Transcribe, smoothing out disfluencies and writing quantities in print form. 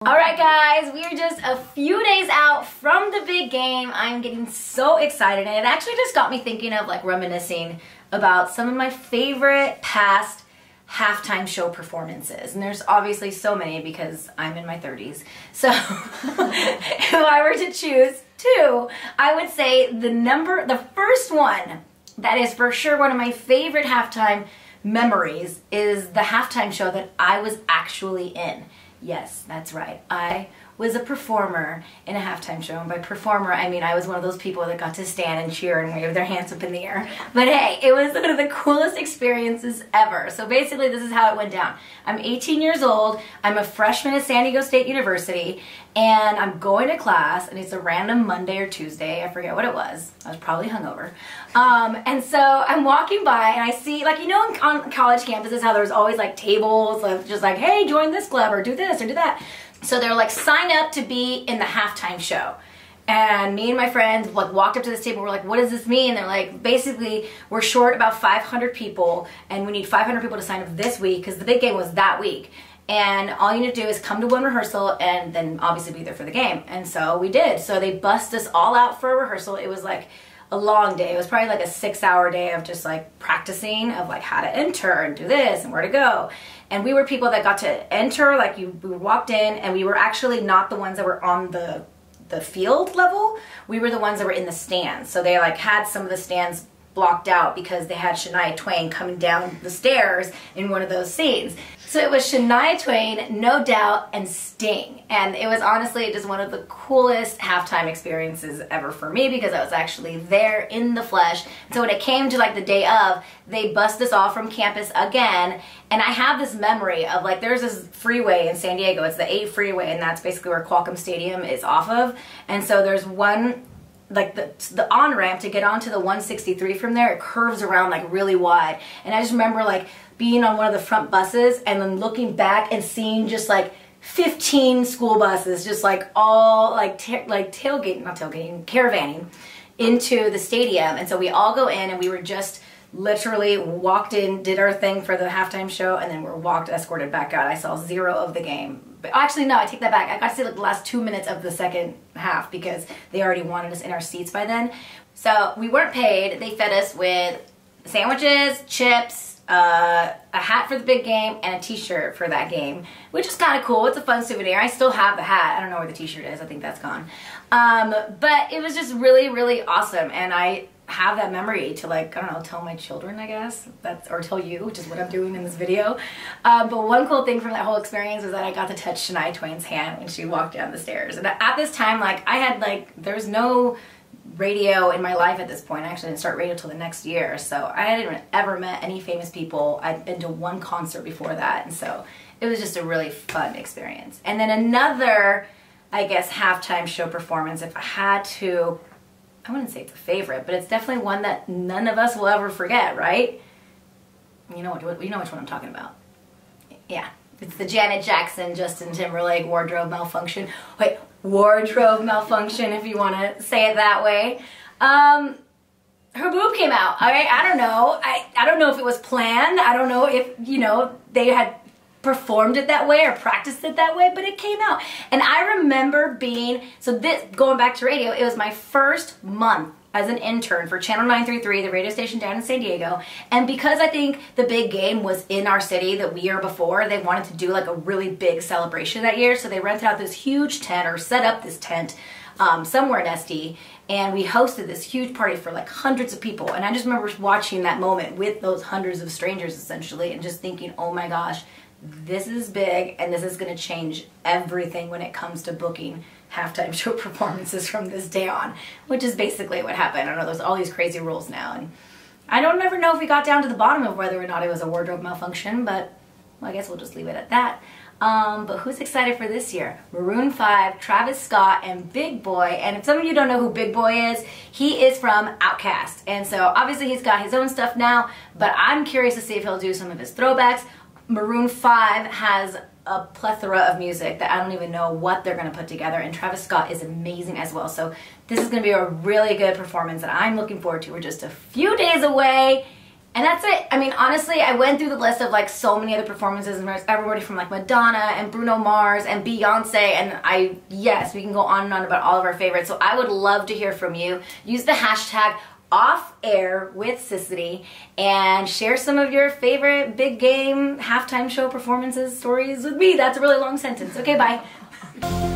Alright guys, we are just a few days out from the big game. I'm getting so excited, and it actually just got me thinking of like reminiscing about some of my favorite past halftime show performances. And there's obviously so many because I'm in my 30s. So if I were to choose two, I would say the first one that is for sure one of my favorite halftime memories is the halftime show that I was actually in. Yes, that's right. I was a performer in a halftime show. And by performer, I mean I was one of those people that got to stand and cheer and wave their hands up in the air. But hey, it was one of the coolest experiences ever. So basically, this is how it went down. I'm 18 years old. I'm a freshman at San Diego State University. And I'm going to class, and it's a random Monday or Tuesday. I forget what it was. I was probably hungover. And so I'm walking by, and I see, like, you know, on college campuses how there's always, like, tables of just like, hey, join this club, or do this, or do that. So they're like, sign up to be in the halftime show. And me and my friends like walked up to this table. We're like, what does this mean? And they're like, basically, we're short about 500 people, and we need 500 people to sign up this week because the big game was that week. And all you need to do is come to one rehearsal and then obviously be there for the game. And so we did. So they bussed us all out for a rehearsal. It was like a long day. It was probably like a 6-hour day of just like practicing of like how to enter and do this and where to go. And we were people that got to enter, like we walked in, and we were actually not the ones that were on the field level. We were the ones that were in the stands. So they like had some of the stands blocked out because they had Shania Twain coming down the stairs in one of those scenes. So it was Shania Twain, No Doubt, and Sting. And it was honestly just one of the coolest halftime experiences ever for me because I was actually there in the flesh. So when it came to like the day of, they bussed us off from campus again. And I have this memory of like, there's this freeway in San Diego. It's the 8 freeway, and that's basically where Qualcomm Stadium is off of. And so there's one, like the on-ramp to get onto the 163 from there. It curves around like really wide. And I just remember like being on one of the front buses and then looking back and seeing just like 15 school buses just like all like caravanning into the stadium. And so we all go in, and we were just literally walked in, did our thing for the halftime show, and then we're escorted back out. I saw 0 of the game. But actually, no, I take that back. I got to see like the last 2 minutes of the second half because they already wanted us in our seats by then. So we weren't paid. They fed us with sandwiches, chips, a hat for the big game, and a t-shirt for that game, which is kind of cool. It's a fun souvenir. I still have the hat. I don't know where the t-shirt is. I think that's gone. But it was just really, really awesome, and I have that memory to like, I don't know, tell my children, I guess, or tell you, which is what I'm doing in this video. But one cool thing from that whole experience was that I got to touch Shania Twain's hand when she walked down the stairs. And at this time, like, I had like, there's no radio in my life at this point. I actually didn't start radio till the next year. So I hadn't ever met any famous people. I'd been to one concert before that. And so it was just a really fun experience. And then another, I guess, halftime show performance, if I had to, I wouldn't say it's a favorite, but it's definitely one that none of us will ever forget, right? You know which one I'm talking about. Yeah, it's the Janet Jackson, Justin Timberlake wardrobe malfunction. Wait, wardrobe malfunction, if you want to say it that way. Her boob came out. I don't know. I don't know if it was planned. I don't know if, you know, they had performed it that way or practiced it that way, but it came out. And I remember being, going back to radio, it was my first month as an intern for Channel 933, the radio station down in San Diego. And because I think the big game was in our city the year before, they wanted to do like a really big celebration that year. So they rented out this huge tent, or set up this tent somewhere in SD. And we hosted this huge party for like hundreds of people. And I just remember watching that moment with those hundreds of strangers essentially, and just thinking, oh my gosh, this is big, and this is going to change everything when it comes to booking halftime show performances from this day on, which is basically what happened. I don't know, there's all these crazy rules now, and I don't ever know if we got down to the bottom of whether or not it was a wardrobe malfunction, but well, I guess we'll just leave it at that. But who's excited for this year? Maroon 5, Travis Scott, and Big Boy. And if some of you don't know who Big Boy is, he is from Outkast. And so obviously he's got his own stuff now, but I'm curious to see if he'll do some of his throwbacks. Maroon 5 has a plethora of music that I don't even know what they're going to put together, and Travis Scott is amazing as well. So this is going to be a really good performance that I'm looking forward to. We're just a few days away, And that's it. I mean, honestly, I went through the list of like so many other performances, and everybody from like Madonna and Bruno Mars and Beyonce, and yes, we can go on and on about all of our favorites. So I would love to hear from you. Use the hashtag #OffAir with Sisanie and share some of your favorite big game halftime show performances stories with me. That's a really long sentence. Okay, bye.